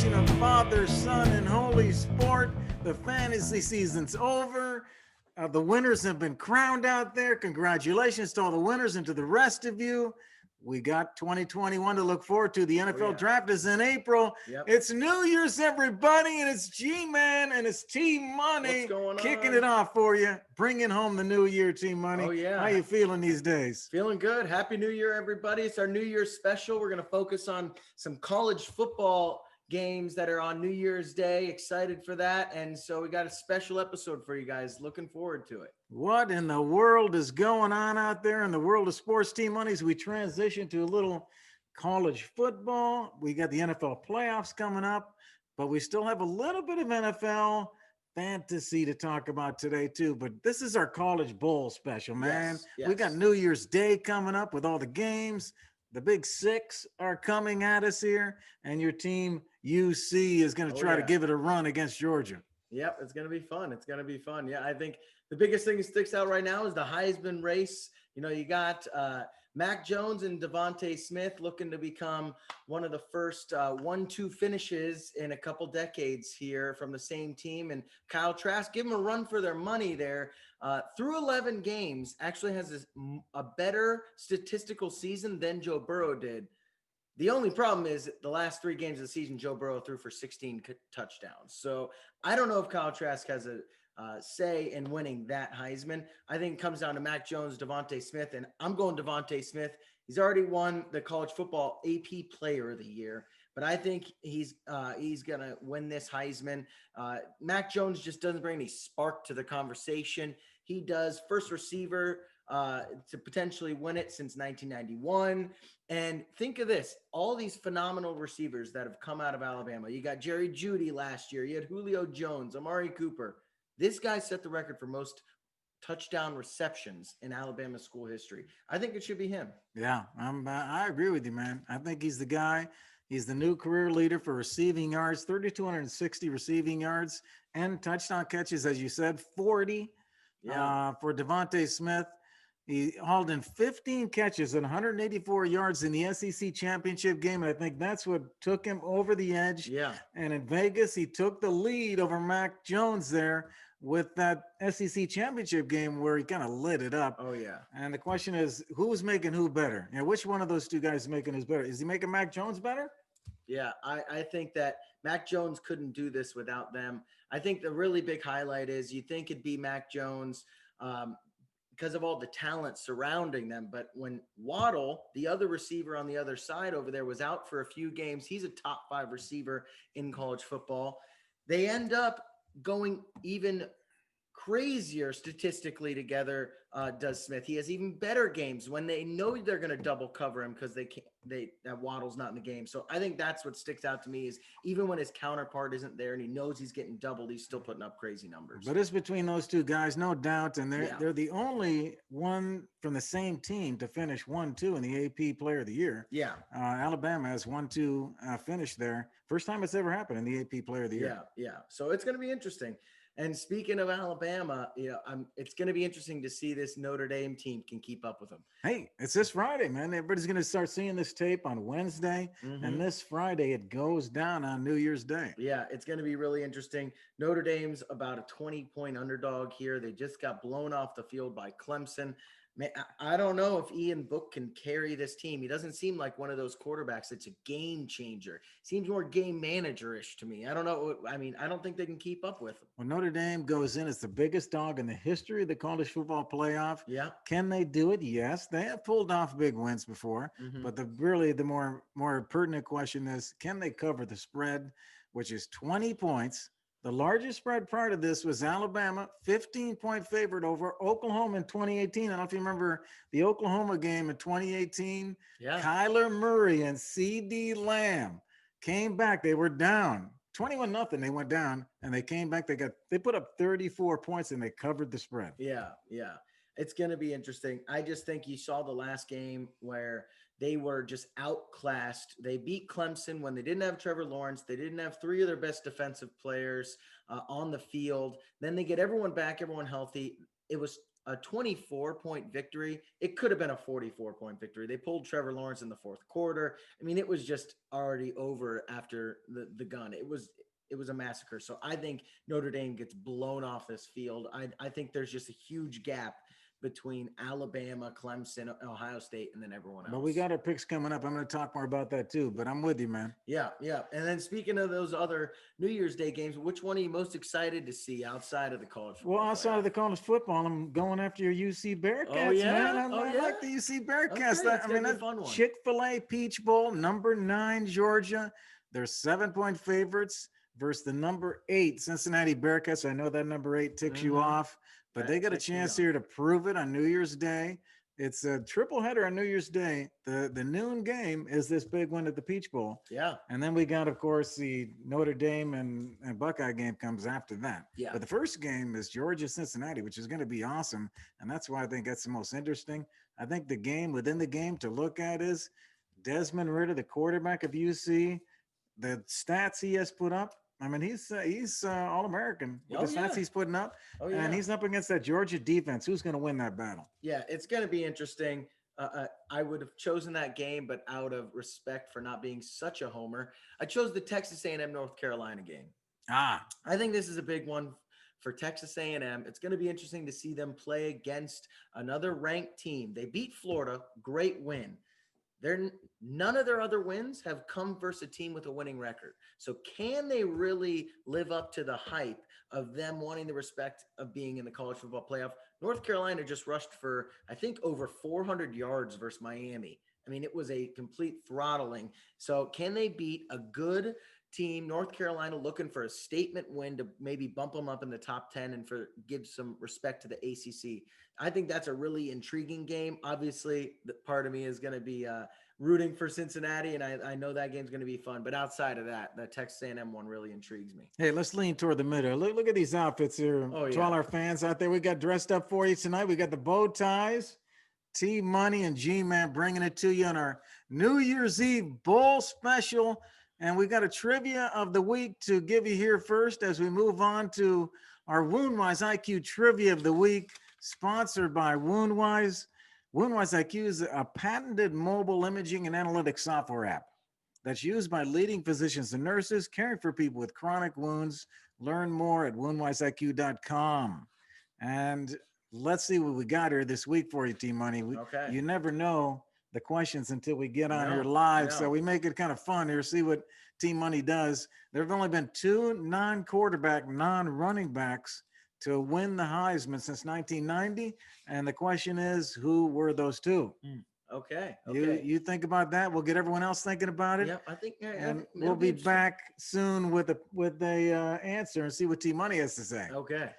celebration of Father, Son, and Holy Sport. The fantasy season's over. The winners have been crowned out there. Congratulations to all the winners and to the rest of you. We got 2021 to look forward to. The NFL draft is in April. Yep. It's New Year's, everybody, and it's G-Man and it's Team Money What's going kicking on? it off for you, bringing home the new year, Team Money. Oh, yeah. How you feeling these days? Feeling good. Happy New Year, everybody. It's our New Year's special. We're going to focus on some college football games that are on New Year's Day. Excited for that. And so we got a special episode for you guys. Looking forward to it. What in the world is going on out there in the world of sports, Team Monies? We transition to a little college football. We got the NFL playoffs coming up, but we still have a little bit of NFL fantasy to talk about today too. But this is our college bowl special, man. Yes. We got New Year's Day coming up with all the games. The Big Six are coming at us here, and your team UC is going to try to give it a run against Georgia. Yep, it's going to be fun. It's going to be fun. Yeah, I think the biggest thing that sticks out right now is the Heisman race. You know, you got Mac Jones and Devontae Smith looking to become one of the first 1-2 finishes in a couple decades here from the same team. And Kyle Trask, give them a run for their money there. Through 11 games, actually has a better statistical season than Joe Burrow did. The only problem is the last 3 games of the season, Joe Burrow threw for 16 touchdowns. So I don't know if Kyle Trask has a say in winning that Heisman. I think it comes down to Mac Jones, Devontae Smith, and I'm going Devontae Smith. He's already won the college football AP Player of the Year, but I think he's going to win this Heisman. Mac Jones just doesn't bring any spark to the conversation. He does. First receiver to potentially win it since 1991. And think of this, all these phenomenal receivers that have come out of Alabama. You got Jerry Jeudy last year. You had Julio Jones, Amari Cooper. This guy set the record for most touchdown receptions in Alabama school history. I think it should be him. Yeah, I agree with you, man. I think he's the guy. He's the new career leader for receiving yards, 3,260 receiving yards and touchdown catches, as you said, 40 for Devontae Smith. He hauled in 15 catches and 184 yards in the SEC championship game. And I think that's what took him over the edge. Yeah. And in Vegas, he took the lead over Mac Jones there with that SEC championship game where he kind of lit it up. Oh, yeah. And the question is, who's making who better? You know, which one of those two guys is making who's better? Is he making Mac Jones better? Yeah, I think that Mac Jones couldn't do this without them. I think the really big highlight is you think it'd be Mac Jones because of all the talent surrounding them. But when Waddle, the other receiver on the other side over there, was out for a few games, he's a top 5 receiver in college football. They end up going even crazier statistically together, does Smith. He has even better games when they know they're going to double cover him because that Waddle's not in the game. So I think that's what sticks out to me is even when his counterpart isn't there and he knows he's getting doubled, he's still putting up crazy numbers. But it's between those two guys, no doubt. And they're the only one from the same team to finish 1-2 in the AP Player of the Year. Yeah. Alabama has 1-2 finish there. First time it's ever happened in the AP Player of the Year. Yeah. So it's going to be interesting. And speaking of Alabama, it's going to be interesting to see this Notre Dame team can keep up with them. Hey, it's this Friday, man. Everybody's going to start seeing this tape on Wednesday. Mm-hmm. And this Friday, it goes down on New Year's Day. Yeah, it's going to be really interesting. Notre Dame's about a 20-point underdog here. They just got blown off the field by Clemson. Man, I don't know if Ian Book can carry this team. He doesn't seem like one of those quarterbacks that's a game changer. Seems more game manager-ish to me. I don't know. I mean, I don't think they can keep up with him. Well, Notre Dame goes in as the biggest dog in the history of the college football playoff. Yeah. Can they do it? Yes. They have pulled off big wins before. Mm-hmm. But the more pertinent question is, can they cover the spread, which is 20 points? The largest spread part of this was Alabama, 15-point favorite over Oklahoma in 2018. I don't know if you remember the Oklahoma game in 2018. Yeah. Kyler Murray and CeeDee Lamb came back. They were down 21-0. They went down and they came back. They put up 34 points and they covered the spread. Yeah. It's going to be interesting. I just think you saw the last game where they were just outclassed. They beat Clemson when they didn't have Trevor Lawrence. They didn't have 3 of their best defensive players on the field. Then they get everyone back, everyone healthy. It was a 24-point victory. It could have been a 44-point victory. They pulled Trevor Lawrence in the fourth quarter. I mean, it was just already over after the gun. It was a massacre. So I think Notre Dame gets blown off this field. I think there's just a huge gap between Alabama, Clemson, Ohio State, and then everyone else. But we got our picks coming up. I'm going to talk more about that too, but I'm with you, man. Yeah, yeah. And then speaking of those other New Year's Day games, which one are you most excited to see outside of the college football? Well, outside of the college football, I'm going after your UC Bearcats, yeah? man. I Oh, like the UC Bearcats. Okay, it's I gonna mean, be a that fun one. Chick-fil-A Peach Bowl, number 9 Georgia. They're 7-point favorites versus the number 8 Cincinnati Bearcats. I know that number 8 ticks you Mhm. off, but they That got a ticks me chance off. here to prove it on New Year's Day. It's a triple header on New Year's Day. The noon game is this big one at the Peach Bowl. Yeah, And then we got, of course, the Notre Dame and Buckeye game comes after that. yeah. But the first game is Georgia Cincinnati, which is going to be awesome. And that's why I think that's the most interesting. I think the game within the game to look at is Desmond Ridder, the quarterback of UC, the stats he has put up. I mean, he's All-American with Oh, the stats yeah. he's putting up. Oh, yeah. And he's up against that Georgia defense. Who's going to win that battle? Yeah, it's going to be interesting. I would have chosen that game, but out of respect for not being such a homer, I chose the Texas A&M North Carolina game. Ah, I think this is a big one for Texas A&M. It's going to be interesting to see them play against another ranked team. They beat Florida, great win. None of their other wins have come versus a team with a winning record. So can they really live up to the hype of them wanting the respect of being in the college football playoff? North Carolina just rushed for, I think, over 400 yards versus Miami. I mean, it was a complete throttling. So can they beat a good team, North Carolina, looking for a statement win to maybe bump them up in the top 10 and give some respect to the ACC? I think that's a really intriguing game. Obviously, the part of me is going to be rooting for Cincinnati, and I know that game's going to be fun. But outside of that, the Texas A&M one really intrigues me. hey, let's lean toward the middle. Look at these outfits here. Oh, To yeah. all our fans out there, we got dressed up for you tonight. We got the bow ties, T Money and G-Man bringing it to you on our New Year's Eve Bowl special. And we got a trivia of the week to give you here first as we move on to our Woundwise IQ trivia of the week, sponsored by Woundwise. Woundwise IQ is a patented mobile imaging and analytics software app that's used by leading physicians and nurses caring for people with chronic wounds. Learn more at woundwiseiq.com. And let's see what we got here this week for you, T Money. Okay. You never know the questions until we get on here No, live. no. So we make it kind of fun here, see what Team Money does. There have only been 2 non-quarterback, non-running backs to win the Heisman since 1990. And the question is, who were those 2? Okay. You think about that. We'll get everyone else thinking about it. Yeah, I think. Yeah, And it'll we'll be interesting. back soon with a answer and see what Team Money has to say. Okay.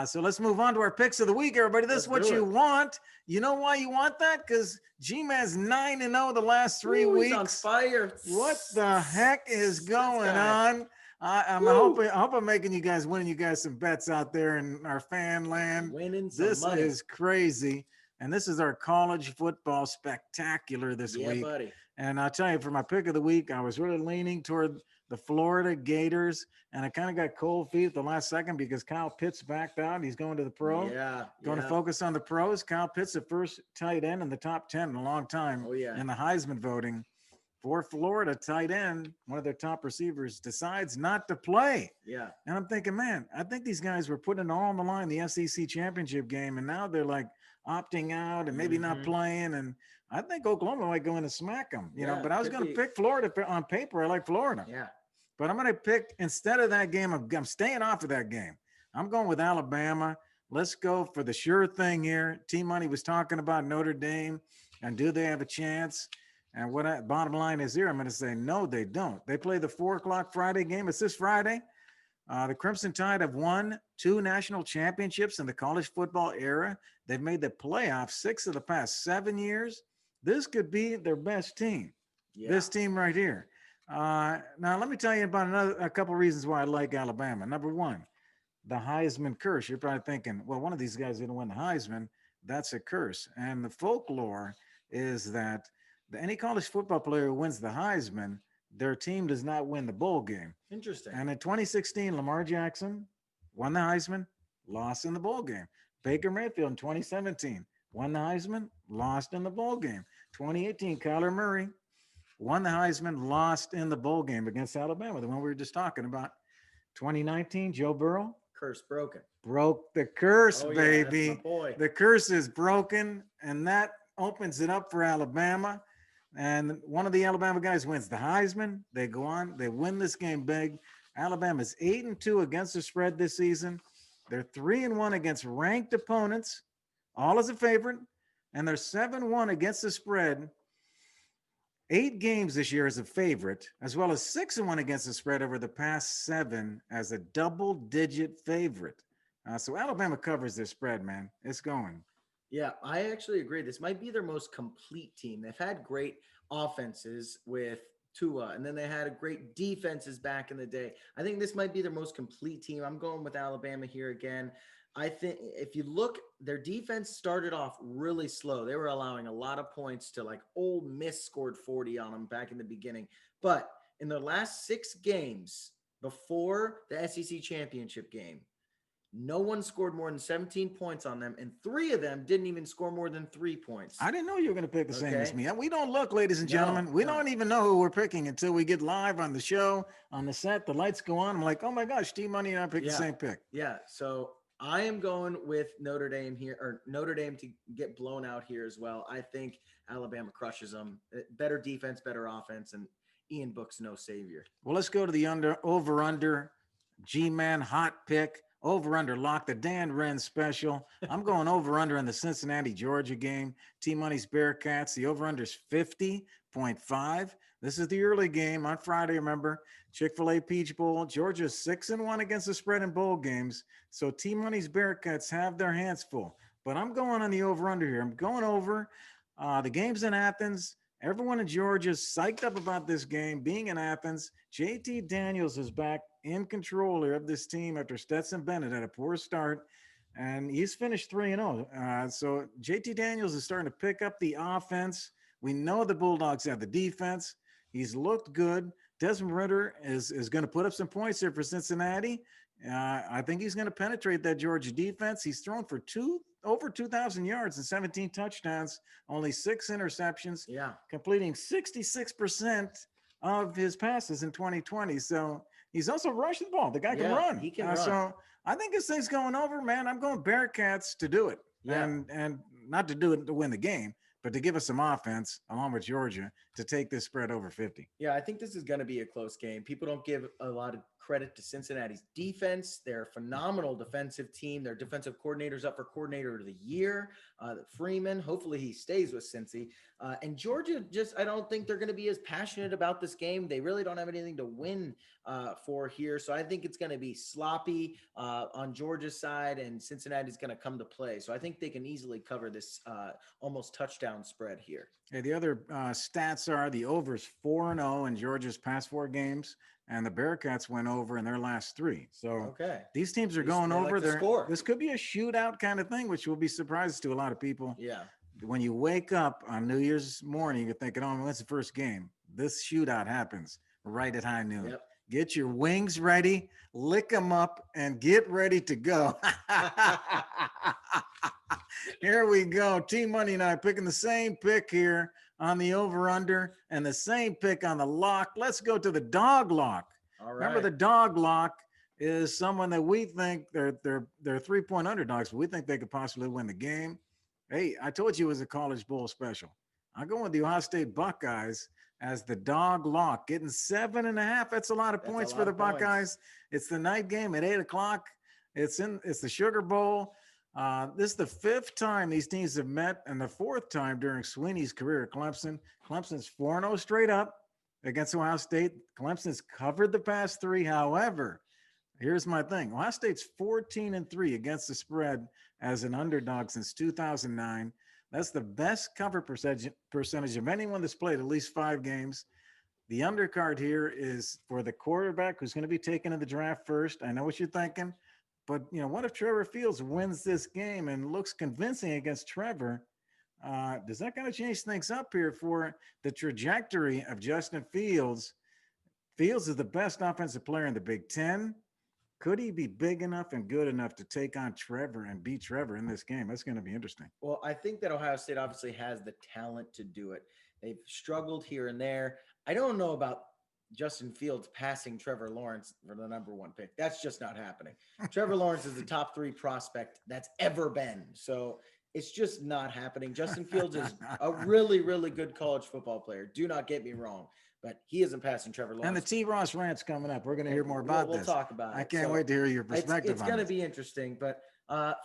So let's move on to our picks of the week, everybody. This is Let's what do you it. want. You know why you want that? Because G-Man's 9-0 the last 3 Ooh, he's on weeks. fire. What the heck is This going guy. on? I Woo. hope I'm winning you guys some bets out there in our fan land. Winning some This money. is crazy. And this is our college football spectacular this Yeah, week. buddy. And I'll tell you, for my pick of the week, I was really leaning toward the Florida Gators. And I kind of got cold feet at the last second because Kyle Pitts backed out. He's going to the pro. Yeah. Going to focus on the pros. Kyle Pitts, the first tight end in the top 10 in a long time Oh, yeah. in the Heisman voting. For Florida, tight end, one of their top receivers, decides not to play. Yeah. And I'm thinking, man, I think these guys were putting it all on the line, the SEC championship game, and now they're like opting out and maybe not Mhm. playing. And I think Oklahoma might go in and smack them, you know. Yeah, But I was could going to be. pick Florida on paper. I like Florida. Yeah. But I'm going to pick, instead of that game, I'm staying off of that game. I'm going with Alabama. Let's go for the sure thing here. Team Money was talking about Notre Dame, and do they have a chance? And bottom line is here, I'm going to say, no, they don't. They play the 4:00 Friday game. It's this Friday. The Crimson Tide have won 2 national championships in the college football era. They've made the playoffs 6 of the past 7 years. This could be their best team. Yeah. This team right here. Now, let me tell you about a couple of reasons why I like Alabama. Number one, the Heisman curse. You're probably thinking, well, one of these guys didn't win the Heisman. That's a curse. And the folklore is that any college football player who wins the Heisman, their team does not win the bowl game. Interesting. And in 2016, Lamar Jackson won the Heisman, lost in the bowl game. Baker Mayfield in 2017 won the Heisman, lost in the bowl game. 2018, Kyler Murray won the Heisman, lost in the bowl game against Alabama, the one we were just talking about. 2019, Joe Burrow Curse broken. broke the curse, Oh, yeah, that's baby. my boy. The curse is broken, and that opens it up for Alabama. And one of the Alabama guys wins the Heisman. They go on, they win this game big. Alabama's 8-2 against the spread this season. They're 3-1 against ranked opponents, all as a favorite, and they're 7-1 against the spread. 8 games this year as a favorite, as well as 6-1 against the spread over the past 7 as a double-digit favorite. So Alabama covers their spread, man. It's going. Yeah, I actually agree. This might be their most complete team. They've had great offenses with Tua, and then they had great defenses back in the day. I think this might be their most complete team. I'm going with Alabama here again. I think if you look, their defense started off really slow. They were allowing a lot of points to, like, Ole Miss scored 40 on them back in the beginning. But in their last 6 games before the SEC championship game, no one scored more than 17 points on them, and 3 of them didn't even score more than 3 points. I didn't know you were going to pick the same as Okay. me. We don't look, ladies and No, gentlemen. We no. don't even know who we're picking until we get live on the show, on the set. The lights go on. I'm like, oh my gosh, T-Money and I picked the Yeah. same pick. Yeah, so I am going with Notre Dame here, or Notre Dame to get blown out here as well. I think Alabama crushes them. Better defense, better offense, and Ian Book's no savior. Well, let's go to the over-under G-Man hot pick. Over-under lock, the Dan Wren special. I'm going over-under in the Cincinnati-Georgia game. T-Money's Bearcats. The over-under is 50.5. This is the early game on Friday, remember. Chick-fil-A Peach Bowl. Georgia's 6-1 against the spread in bowl games. So T-Money's Bearcats have their hands full. But I'm going on the over-under here. I'm going over. The game's in Athens. Everyone in Georgia is psyched up about this game being in Athens. JT Daniels is back in control here of this team after Stetson Bennett had a poor start, and he's finished 3-0. So JT Daniels is starting to pick up the offense. We know the Bulldogs have the defense. He's looked good. Desmond Ridder is going to put up some points here for Cincinnati. I think he's going to penetrate that Georgia defense. He's thrown for over 2,000 yards and 17 touchdowns, only 6 interceptions, Yeah. completing 66% of his passes in 2020. So he's also rushed the ball. The guy can Yeah, run. he can run. So I think this thing's going over, man. I'm going Bearcats to do it. Yeah. And not to do it to win the game, but to give us some offense along with Georgia to take this spread over 50. Yeah, I think this is going to be a close game. People don't give a lot of credit to Cincinnati's defense. They're a phenomenal defensive team. Their defensive coordinator's up for coordinator of the year. Freeman, hopefully he stays with Cincy. And Georgia, I don't think they're going to be as passionate about this game. They really don't have anything to win for here. So I think it's going to be sloppy on Georgia's side, and Cincinnati's going to come to play. So I think they can easily cover this almost touchdown spread here. Okay, the other stats are the overs 4-0 in Georgia's past 4 games, and the Bearcats went over in their last 3. So Okay. these teams are They going like over. to score. This could be a shootout kind of thing, which will be surprising to a lot of people. Yeah. When you wake up on New Year's morning, you're thinking, oh, when's the first game? This shootout happens right at high noon. Yep. Get your wings ready, lick them up, and get ready to go. Here we go. T-Money and I picking the same pick here on the over-under and the same pick on the lock. Let's go to the dog lock. All right. Remember, the dog lock is someone that we think they're 3-point underdogs, but we think they could possibly win the game. Hey, I told you it was a college bowl special. I'm going with the Ohio State Buckeyes as the dog lock, getting 7.5. That's a lot of That's a points lot for the of points. Buckeyes. It's the night game at 8:00. It's the Sugar Bowl. This is the 5th time these teams have met, and the 4th time during Sweeney's career at Clemson. Clemson's 4-0 straight up against Ohio State. Clemson's covered the past 3. However, here's my thing. Ohio State's 14-3 against the spread as an underdog since 2009. That's the best cover percentage of anyone that's played at least 5 games. The undercard here is for the quarterback who's going to be taken in the draft first. I know what you're thinking, but what if Trevor Fields wins this game and looks convincing against Trevor? Does that kind of change things up here for the trajectory of Justin Fields? Fields is the best offensive player in the Big Ten. Could he be big enough and good enough to take on Trevor and beat Trevor in this game? That's going to be interesting. Well, I think that Ohio State obviously has the talent to do it. They've struggled here and there. I don't know about Justin Fields passing Trevor Lawrence for the number one pick. That's just not happening. Trevor Lawrence is the top 3 prospect that's ever been. So it's just not happening. Justin Fields is a really, really good college football player. Do not get me wrong, but he isn't passing Trevor Lawrence. And the T. Ross rant's coming up. We're going to hear more about we'll this. talk about it. I can't wait to hear your perspective. It's going to be interesting. But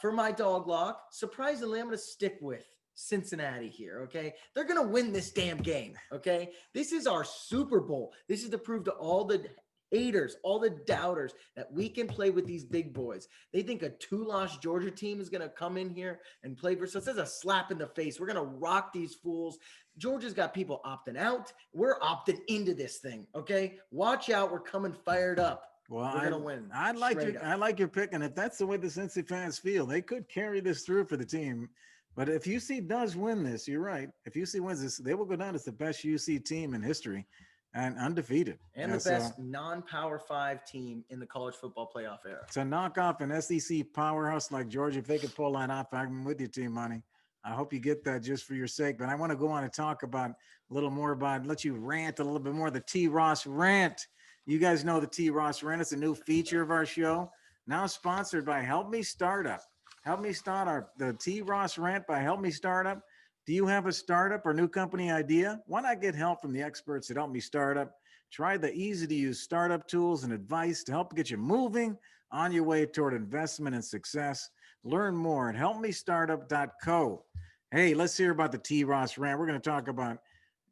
for my dog lock, surprisingly, I'm going to stick with Cincinnati here. Okay. They're going to win this damn game. Okay. This is our Super Bowl. This is to prove to all the haters, all the doubters that we can play with these big boys. They think a 2-loss Georgia team is going to come in here and play for us. This is a slap in the face. We're going to rock these fools. Georgia's got people opting out. We're opting into this thing. Okay. Watch out. We're coming fired up. Well, we're gonna win. I like your pick, and if that's the way the Cincy fans feel, they could carry this through for the team. But if UC does win this, you're right. If UC wins this, they will go down as the best UC team in history and undefeated. And the best non-Power 5 team in the college football playoff era. To knock off an SEC powerhouse like Georgia, if they could pull that off, I'm with you, Team Money. I hope you get that just for your sake. But I want to go on and talk about a little more about, let you rant a little bit more, the T. Ross rant. You guys know the T. Ross rant. It's a new feature of our show, now sponsored by Help Me Startup. Help Me Start the T. Ross rant by Help Me Startup. Do you have a startup or new company idea? Why not get help from the experts at Help Me Startup? Try the easy-to-use startup tools and advice to help get you moving on your way toward investment and success. Learn more at helpmestartup.co. Hey, let's hear about the T. Ross rant. We're going to talk about,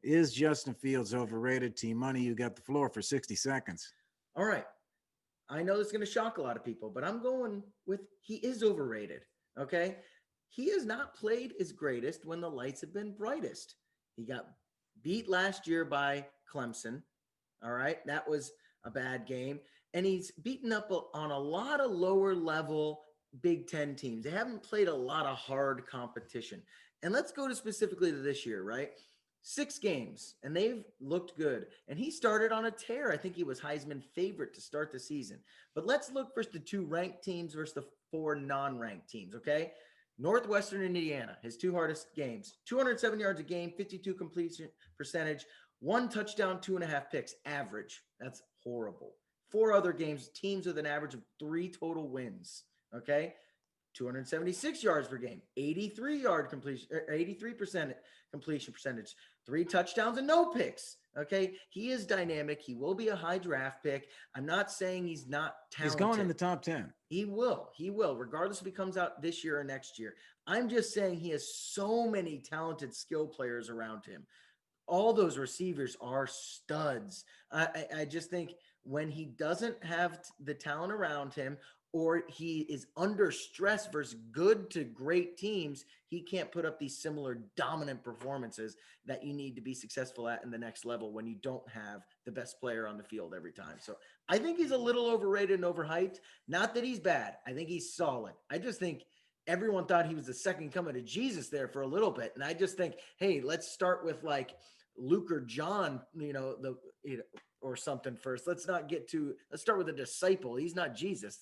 is Justin Fields overrated? Team Money, you got the floor for 60 seconds. All right. I know this is going to shock a lot of people, but I'm going with he is overrated. Okay. He has not played his greatest when the lights have been brightest. He got beat last year by Clemson. All right. That was a bad game. And he's beaten up on a lot of lower level Big Ten teams. They haven't played a lot of hard competition. And let's go to specifically to this year, right? 6 games, and they've looked good. And he started on a tear. I think he was Heisman favorite to start the season. But let's look first the 2 ranked teams versus the 4 non-ranked teams, okay? Northwestern and Indiana, his 2 hardest games. 207 yards a game, 52 completion percentage, 1 touchdown, 2.5 picks, average. That's horrible. 4 other games, teams with an average of 3 total wins, okay? 276 yards per game, 83% completion percentage, 3 touchdowns and no picks. Okay. He is dynamic. He will be a high draft pick. I'm not saying he's not talented. He's going in the top 10. He will, regardless if he comes out this year or next year. I'm just saying he has so many talented skill players around him. All those receivers are studs. I just think when he doesn't have the talent around him, or he is under stress versus good to great teams, he can't put up these similar dominant performances that you need to be successful at in the next level when you don't have the best player on the field every time. So I think he's a little overrated and overhyped. Not that he's bad. I think he's solid. I just think everyone thought he was the second coming of Jesus there for a little bit. And I just think, hey, let's start with like Luke or John, or something first. Let's start with a disciple. He's not Jesus.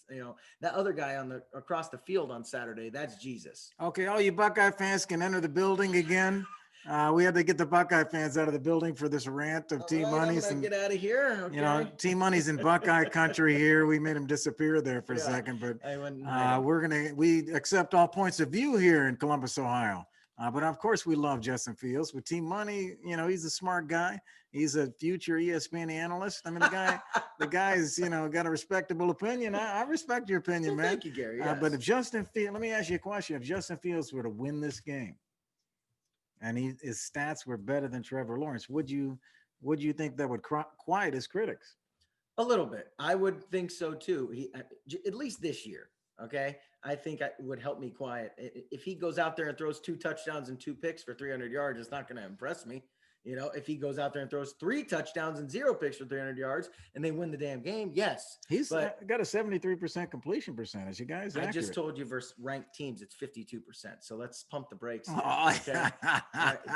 That other guy across the field on Saturday, that's Jesus. Okay. All you Buckeye fans can enter the building again. We had to get the Buckeye fans out of the building for this rant of Team Money's. And get out of here. Okay. Team Money's in Buckeye country here. We made him disappear there for a second, but we accept all points of view here in Columbus, Ohio. But of course we love Justin Fields. With Team Money, he's a smart guy. He's a future ESPN analyst. I mean, the guy's, got a respectable opinion. I respect your opinion, man. Thank you, Gary. Yes. But if Justin Fields, let me ask you a question. If Justin Fields were to win this game and his stats were better than Trevor Lawrence, would you think that would quiet his critics? A little bit. I would think so too. At least this year. Okay. I think it would help me quiet. If he goes out there and throws 2 touchdowns and 2 picks for 300 yards, it's not going to impress me. If he goes out there and throws 3 touchdowns and 0 picks for 300 yards and they win the damn game, yes. He's got a 73% completion percentage. You guys, I just told you versus ranked teams, it's 52%. So let's pump the brakes. Okay?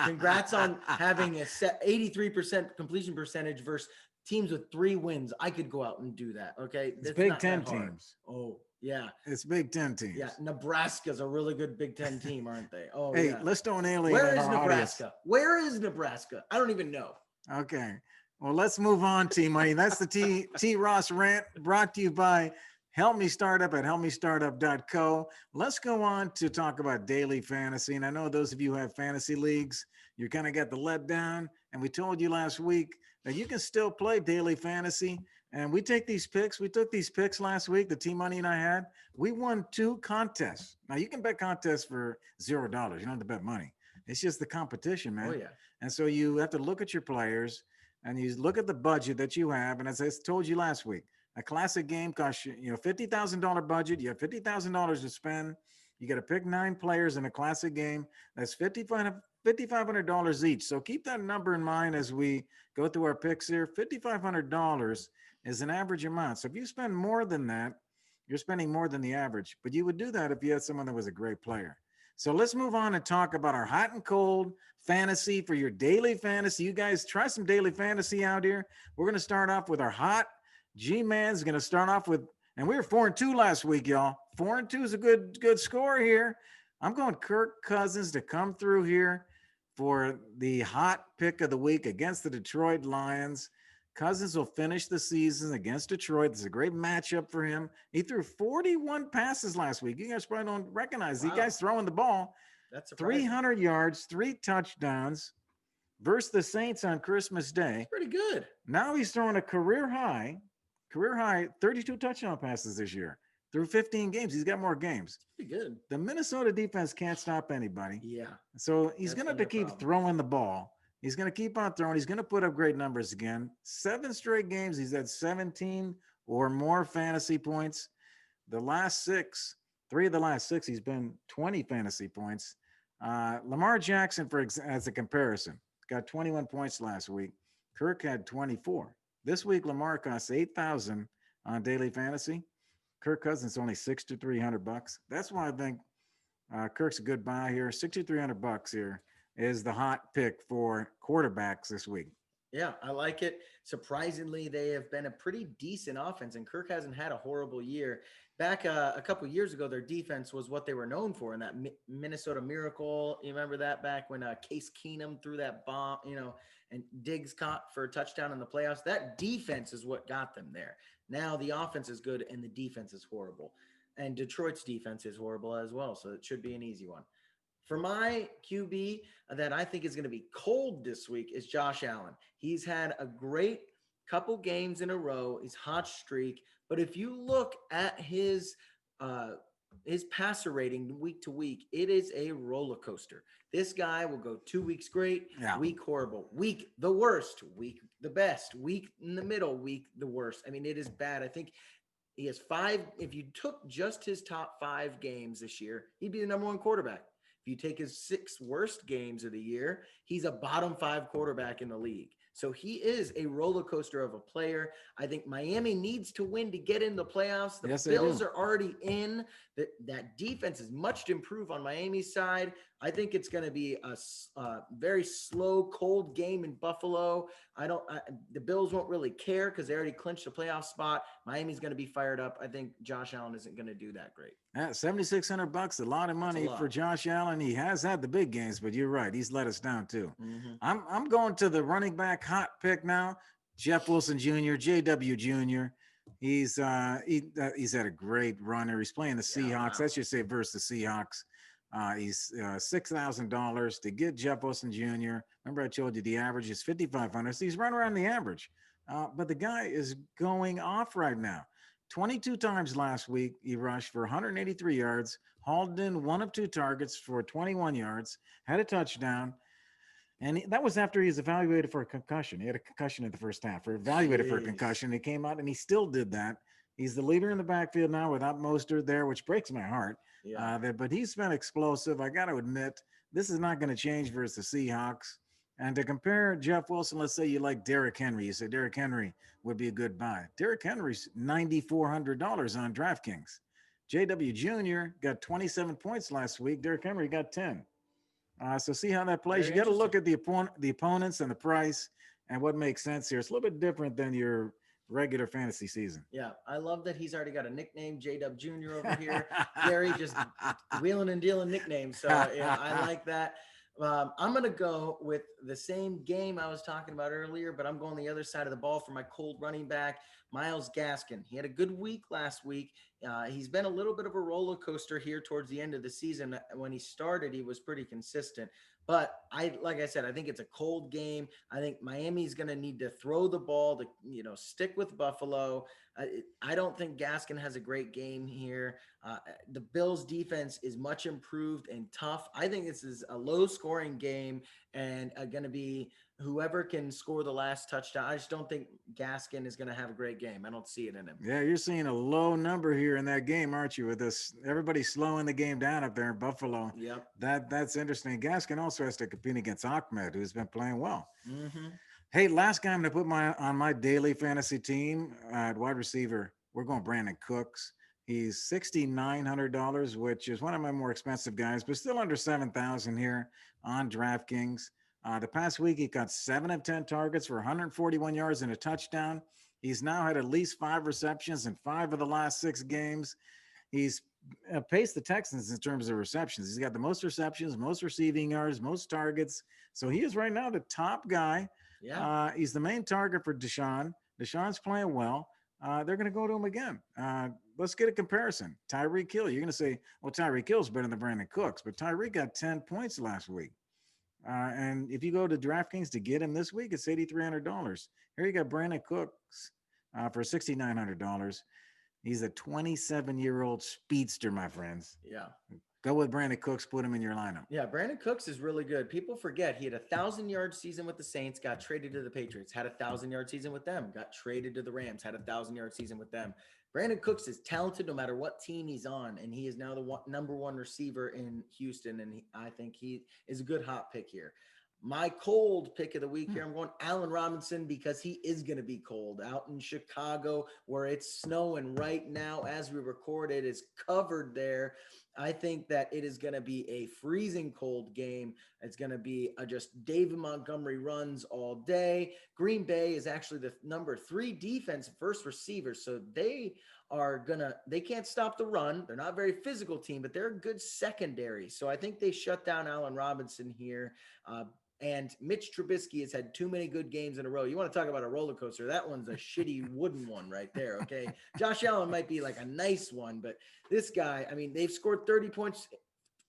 Congrats on having a 83% completion percentage versus teams with 3 wins. I could go out and do that. Okay. It's That's Big not Ten that hard. teams. Oh, yeah. It's Big Ten teams. Yeah. Nebraska's a really good Big Ten team, aren't they? Oh, Hey, yeah. let's don't alienate Where is our audience. Nebraska? Where is Nebraska? I don't even know. Okay. Well, let's move on, T Money. That's the T Ross rant brought to you by Help Me Startup at helpmestartup.co. Let's go on to talk about daily fantasy. And I know those of you who have fantasy leagues, you kind of got the letdown. And we told you last week that you can still play daily fantasy. And we take these picks. We took these picks last week, the T Money and I had. We won 2 contests. Now you can bet contests for $0. You don't have to bet money. It's just the competition, man. Oh, yeah. And so you have to look at your players and you look at the budget that you have. And as I told you last week, a classic game costs you, $50,000 budget. You have $50,000 to spend. You got to pick 9 players in a classic game. That's $5,500 each. So keep that number in mind as we go through our picks here. $5,500 is an average amount. So if you spend more than that, you're spending more than the average. But you would do that if you had someone that was a great player. So let's move on and talk about our hot and cold fantasy for your daily fantasy. You guys try some daily fantasy out here. We're going to start off with our hot. G-Man's going to start off with, and we were 4-2 last week, y'all. 4-2 is a good score here. I'm going Kirk Cousins to come through here for the hot pick of the week against the Detroit Lions. Cousins will finish the season against Detroit. It's a great matchup for him. He threw 41 passes last week. You guys probably don't recognize these guys throwing the ball. That's 300 yards, 3 touchdowns versus the Saints on Christmas Day. That's pretty good. Now he's throwing a career high 32 touchdown passes this year through 15 games. He's got more games. Pretty good. The Minnesota defense can't stop anybody. Yeah. So he's going to have to keep throwing the ball. He's going to keep on throwing. He's going to put up great numbers again. 7 straight games. He's had 17 or more fantasy points. The last 6, 3 of the last 6, he's been 20 fantasy points. Lamar Jackson, as a comparison, got 21 points last week. Kirk had 24. This week, Lamar costs $8,000 on daily fantasy. Kirk Cousins only $6,300. That's why I think Kirk's a good buy here. $6,300 here is the hot pick for quarterbacks this week. Yeah, I like it. Surprisingly, they have been a pretty decent offense, and Kirk hasn't had a horrible year. Back a couple of years ago, their defense was what they were known for in that Minnesota Miracle. You remember that back when Case Keenum threw that bomb, and Diggs caught for a touchdown in the playoffs? That defense is what got them there. Now the offense is good and the defense is horrible. And Detroit's defense is horrible as well, so it should be an easy one. For my QB that I think is going to be cold this week is Josh Allen. He's had a great couple games in a row. He's hot streak. But if you look at his passer rating week to week, it is a roller coaster. This guy will go 2 weeks great, week horrible, week the worst, week the best, week in the middle, week the worst. I mean, it is bad. I think he has 5. If you took just his top 5 games this year, he'd be the number 1 quarterback. If you take his 6 worst games of the year, he's a bottom 5 quarterback in the league. So he is a roller coaster of a player. I think Miami needs to win to get in the playoffs. The Bills are already in. That defense is much to improve on Miami's side. I think it's going to be a very slow, cold game in Buffalo. The Bills won't really care because they already clinched a playoff spot. Miami's going to be fired up. I think Josh Allen isn't going to do that great. $7,600, a lot of money for Josh Allen. He has had the big games, but you're right. He's let us down too. Mm-hmm. I'm going to the running back hot pick now. Jeff Wilson Jr., JW Jr. He's had a great runner. He's playing the Seahawks. I should say versus the Seahawks. He's $6,000 to get Jeff Wilson Jr. Remember I told you the average is 5,500. So he's right around the average. But the guy is going off right now. 22 times last week, he rushed for 183 yards, hauled in 1 of 2 targets for 21 yards, had a touchdown. And that was after he was evaluated for a concussion. He had a concussion in the first half, or evaluated for a concussion. He came out and he still did that. He's the leader in the backfield now without Mostert there, which breaks my heart. Yeah. But he's been explosive. I got to admit, this is not going to change versus the Seahawks. And to compare Jeff Wilson, let's say you like Derrick Henry. You say Derrick Henry would be a good buy. Derrick Henry's $9,400 on DraftKings. JW Jr. got 27 points last week. Derrick Henry got 10. So see how that plays. You got to look at the opponents and the price. and what makes sense here. It's a little bit different than your regular fantasy season. Yeah, I love that he's already got a nickname, J Dub Jr. over here. Gary just wheeling and dealing nicknames. So yeah, I like that. I'm gonna go with the same game I was talking about earlier, but I'm going the other side of the ball for my cold running back, Miles Gaskin. He had a good week last week. He's been a little bit of a roller coaster here towards the end of the season. When he started, he was pretty consistent. But like I said, I think it's a cold game. I think Miami's going to need to throw the ball to, stick with Buffalo. I don't think Gaskin has a great game here. The Bills' defense is much improved and tough. I think this is a low-scoring game and going to be whoever can score the last touchdown. I just don't think Gaskin is going to have a great game. I don't see it in him. Yeah, you're seeing a low number here in that game, aren't you? With this, everybody slowing the game down up there in Buffalo. Yep. That's interesting. Gaskin also has to compete against Ahmed, who's been playing well. Mm-hmm. Hey, last guy I'm going to put on my daily fantasy team at wide receiver. We're going Brandon Cooks. He's $6,900, which is one of my more expensive guys, but still under 7,000 here on DraftKings. The past week, he got 7 of 10 targets for 141 yards and a touchdown. He's now had at least 5 receptions in 5 of the last 6 games. He's paced the Texans in terms of receptions. He's got the most receptions, most receiving yards, most targets. So he is right now the top guy. Yeah. He's the main target for Deshaun. Deshaun's playing well. They're going to go to him again. Let's get a comparison. Tyreek Hill. You're going to say, well, Tyreek Hill's better than Brandon Cooks, but Tyreek got 10 points last week. And if you go to DraftKings to get him this week, it's $8,300. Here you got Brandon Cooks for $6,900. He's a 27-year-old speedster, my friends. Yeah. Go with Brandon Cooks. Put him in your lineup. Yeah, Brandon Cooks is really good. People forget he had 1,000-yard season with the Saints, got traded to the Patriots, had 1,000-yard season with them, got traded to the Rams, had 1,000-yard season with them. Brandon Cooks is talented no matter what team he's on, and he is now the number 1 receiver in Houston, and I think he is a good hot pick here. My cold pick of the week here, I'm going Allen Robinson because he is going to be cold out in Chicago where it's snowing right now as we record. It is covered there. I think that it is going to be a freezing cold game. It's going to be just David Montgomery runs all day. Green Bay is actually the number 3 defense, first receiver. So they can't stop the run. They're not a very physical team, but they're a good secondary. So I think they shut down Allen Robinson here. And Mitch Trubisky has had too many good games in a row. You want to talk about a roller coaster? That one's a shitty wooden one right there, okay? Josh Allen might be like a nice one, but this guy, I mean, they've scored 30 points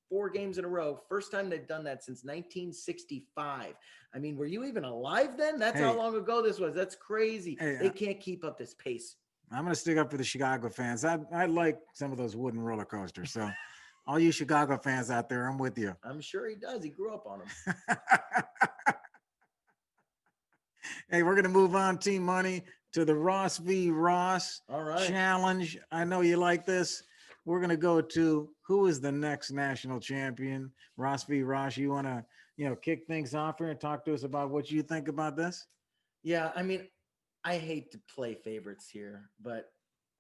4 games in a row. First time they've done that since 1965. I mean, were you even alive then? That's how long ago this was. That's crazy. They can't keep up this pace. I'm going to stick up for the Chicago fans. I like some of those wooden roller coasters, so – all you Chicago fans out there, I'm with you. I'm sure he does. He grew up on them. Hey, we're going to move on, Team Money, to the Ross v. Ross challenge. I know you like this. We're going to go to who is the next national champion. Ross v. Ross, you want to, kick things off here and talk to us about what you think about this? Yeah, I mean, I hate to play favorites here, but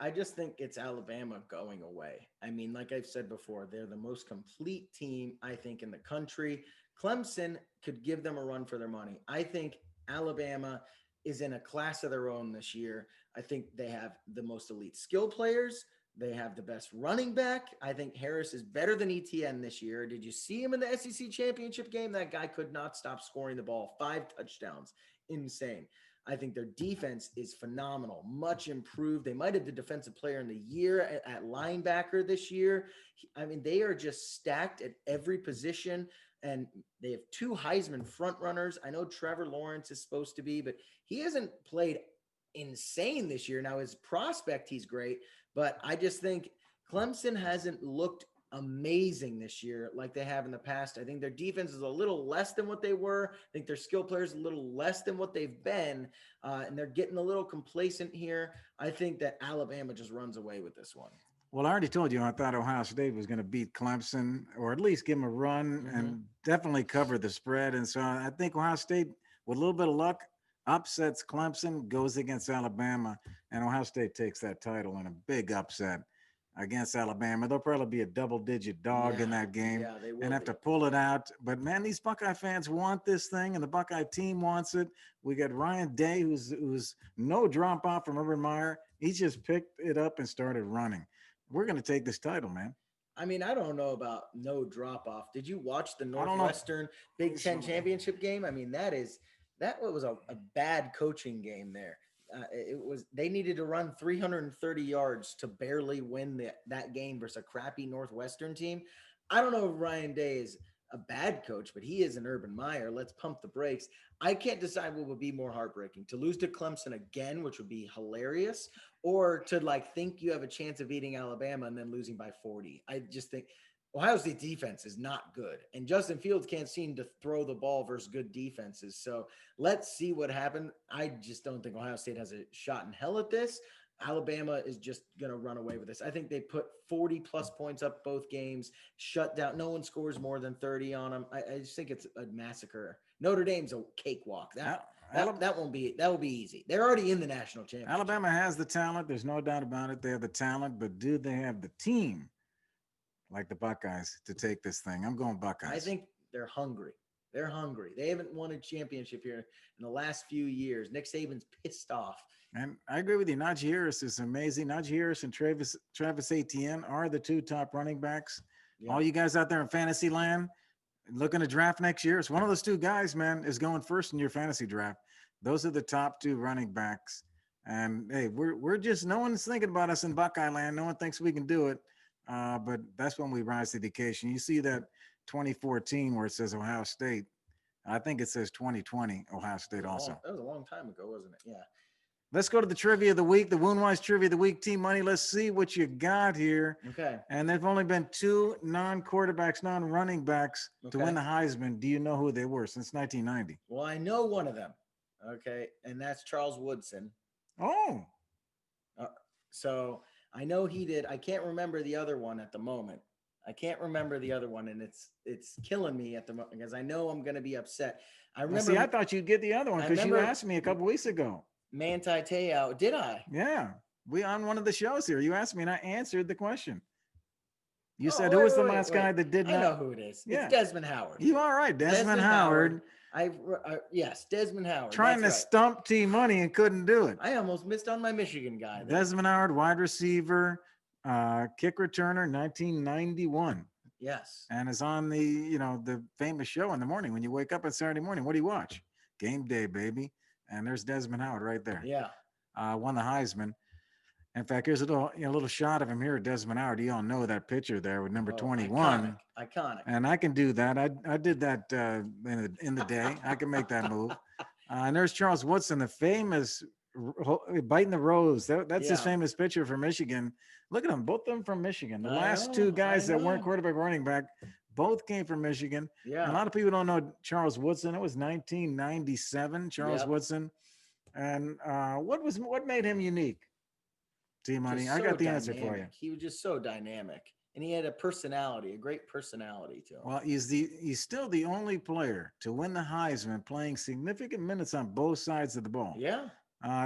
I just think it's Alabama going away. I mean, like I've said before, they're the most complete team, I think, in the country. Clemson could give them a run for their money. I think Alabama is in a class of their own this year. I think they have the most elite skill players. They have the best running back. I think Harris is better than ETN this year. Did you see him in the SEC championship game? That guy could not stop scoring the ball. 5 touchdowns. Insane. I think their defense is phenomenal, much improved. They might have the defensive player in the year at linebacker this year. I mean, they are just stacked at every position, and they have 2 Heisman front runners. I know Trevor Lawrence is supposed to be, but he hasn't played insane this year. Now, his prospect, he's great, but I just think Clemson hasn't looked amazing this year like they have in the past. I think their defense is a little less than what they were. I think their skill players a little less than what they've been, and they're getting a little complacent here. I think that Alabama just runs away with this one. Well, I already told you I thought Ohio State was going to beat Clemson, or at least give them a run and definitely cover the spread. And so I think Ohio State, with a little bit of luck, upsets Clemson, goes against Alabama, and Ohio State takes that title in a big upset. against Alabama. They'll probably be a double-digit dog in Yeah, that game yeah, they will and have be. to pull it out. But man, these Buckeye fans want this thing, and the Buckeye team wants it. We got Ryan Day, who's no drop off from Urban Meyer. He just picked it up and started running. We're going to take this title, man. I mean, I don't know about no drop off. Did you watch the I don't know. Northwestern Big Ten championship game? I mean, that was a bad coaching game there. It was they needed to run 330 yards to barely win that game versus a crappy Northwestern team. I don't know if Ryan Day is a bad coach, but he is an Urban Meyer. Let's pump the brakes. I can't decide what would be more heartbreaking: to lose to Clemson again, which would be hilarious, or to like think you have a chance of beating Alabama and then losing by 40. I just think Ohio State defense is not good, and Justin Fields can't seem to throw the ball versus good defenses. So let's see what happens. I just don't think Ohio State has a shot in hell at this. Alabama is just going to run away with this. I think they put 40 plus points up both games, shut down. No one scores more than 30 on them. I just think it's a massacre. Notre Dame's a cakewalk. That will be easy. They're already in the national championship. Alabama has the talent. There's no doubt about it. They have the talent, but do they have the team like the Buckeyes to take this thing? I'm going Buckeyes. I think they're hungry. They're hungry. They haven't won a championship here in the last few years. Nick Saban's pissed off. And I agree with you. Najee Harris is amazing. Najee Harris and Travis Etienne are the two top running backs. Yeah. All you guys out there in fantasy land looking to draft next year, it's one of those two guys, man, is going first in your fantasy draft. Those are the top two running backs. And hey, we're just, no one's thinking about us in Buckeye land. No one thinks we can do it. But that's when we rise to the occasion. You see that 2014 where it says Ohio State. I think it says 2020 Ohio State also. That was a long time ago, wasn't it? Yeah. Let's go to the trivia of the week, the Woundwise trivia of the week, Team Money. Let's see what you got here. Okay. And there've only been two non-quarterbacks, non-running backs to win the Heisman. Do you know who they were since 1990? Well, I know one of them. Okay. And that's Charles Woodson. Oh. So I know he did. I can't remember the other one at the moment. And it's killing me at the moment because I know I'm going to be upset. I remember. See, I thought you'd get the other one because you asked me a couple weeks ago. Manti Te'o, did I? Yeah, we on one of the shows here. You asked me and I answered the question. You said who was the last guy that did not? I know who it is. Yeah. It's Desmond Howard. You are right, Desmond Howard. Yes, Desmond Howard. Trying to stump Team Money and couldn't do it. I almost missed on my Michigan guy. Desmond Howard, wide receiver, kick returner, 1991. Yes. And is on the famous show in the morning when you wake up on Saturday morning. What do you watch? Game Day, baby. And there's Desmond Howard right there. Yeah. Won the Heisman. In fact, here's a little shot of him here, Desmond Howard. You all know that picture there with number 21. Iconic. And I can do that. I did that in the day. I can make that move. And there's Charles Woodson, the famous biting the rose. That's his famous picture for Michigan. Look at them, both of them from Michigan. The last two guys that weren't quarterback, running back, both came from Michigan. Yeah. And a lot of people don't know Charles Woodson. It was 1997, Charles Woodson. And what made him unique? T-Money, I got the answer for you. He was just so dynamic. And he had a great personality to him. Well, he's still the only player to win the Heisman playing significant minutes on both sides of the ball. Yeah.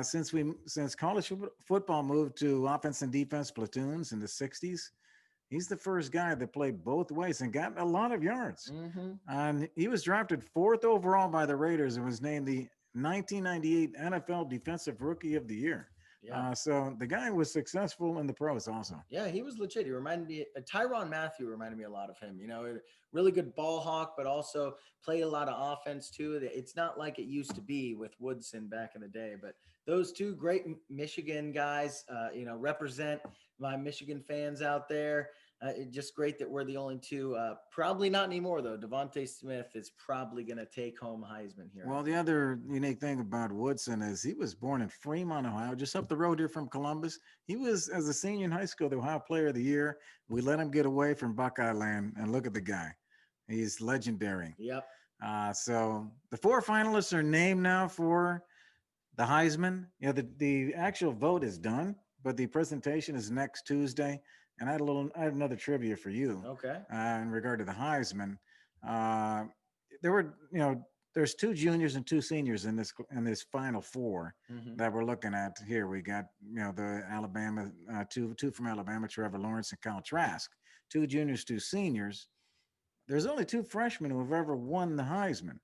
Since college football moved to offense and defense platoons in the 60s, he's the first guy that played both ways and got a lot of yards. Mm-hmm. And he was drafted 4th overall by the Raiders and was named the 1998 NFL Defensive Rookie of the Year. Yeah. So the guy was successful in the pros also. Yeah, he was legit. He reminded me, Tyrann Mathieu reminded me a lot of him. Really good ball hawk, but also played a lot of offense too. It's not like it used to be with Woodson back in the day, but those two great Michigan guys, represent my Michigan fans out there. It's just great that we're the only two. Probably not anymore, though. Devontae Smith is probably going to take home Heisman here. Well, the other unique thing about Woodson is he was born in Fremont, Ohio, just up the road here from Columbus. He was, as a senior in high school, the Ohio Player of the Year. We let him get away from Buckeye Land, and look at the guy. He's legendary. Yep. So the 4 finalists are named now for the Heisman. The actual vote is done, but the presentation is next Tuesday. And I had another trivia for you. Okay. In regard to the Heisman, there were there's 2 juniors and 2 seniors in this final 4 Mhm. that we're looking at here. We got, the Alabama, two from Alabama, Trevor Lawrence and Kyle Trask, 2 juniors, 2 seniors. There's only 2 freshmen who have ever won the Heisman,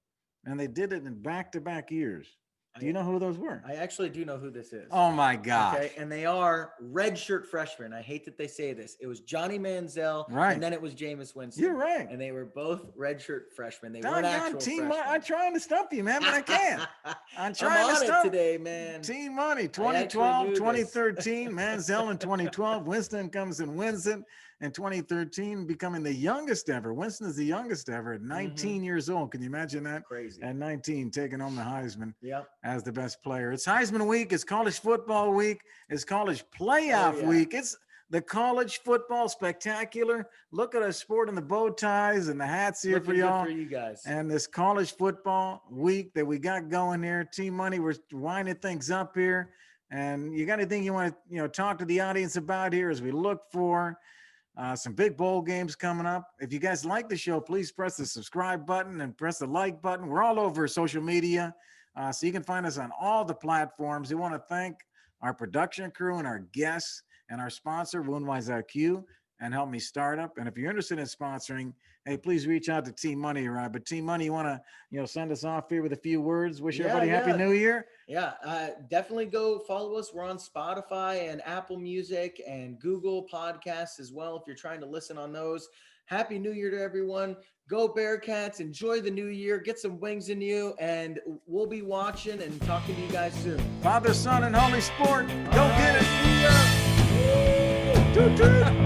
and they did it in back-to-back years. Do you know who those were? I actually do know who this is. Oh my gosh. Okay, and they are redshirt freshmen. I hate that they say this. It was Johnny Manziel, Right. and then it was Jameis Winston. You're right. And they were both redshirt freshmen. They weren't Doggone actual Team freshmen. I'm trying to stump you, man, but I can't. I'm trying I'm to on it stump today, man. Team Money, knew 2012, this. 2013, Manziel in 2012. Winston comes and wins it in 2013, becoming the youngest ever. Winston is the youngest ever at 19 years old. Can you imagine that? Crazy. At 19, taking home the Heisman Yep. as the best player. It's Heisman week. It's college football week. It's college playoff yeah. week. It's the college football spectacular. Look at us sporting the bow ties and the hats here Looking for good y'all. for you guys. And this college football week that we got going here, Team Money, we're winding things up here. And you got anything you want to, talk to the audience about here as we look for some big bowl games coming up? If you guys like the show, please press the subscribe button and press the like button. We're all over social media, so you can find us on all the platforms. We want to thank our production crew and our guests and our sponsor, Woundwise IQ, and Help Me Startup. And if you're interested in sponsoring, hey, please reach out to Team Money, right? But Team Money, you want to, send us off here with a few words? Wish everybody Happy New Year. Yeah, definitely go follow us. We're on Spotify and Apple Music and Google Podcasts as well. If you're trying to listen on those, Happy New Year to everyone. Go Bearcats. Enjoy the new year. Get some wings in you. And we'll be watching and talking to you guys soon. Father, Son, and Holy Sport. Go get it. See ya. Toot, toot.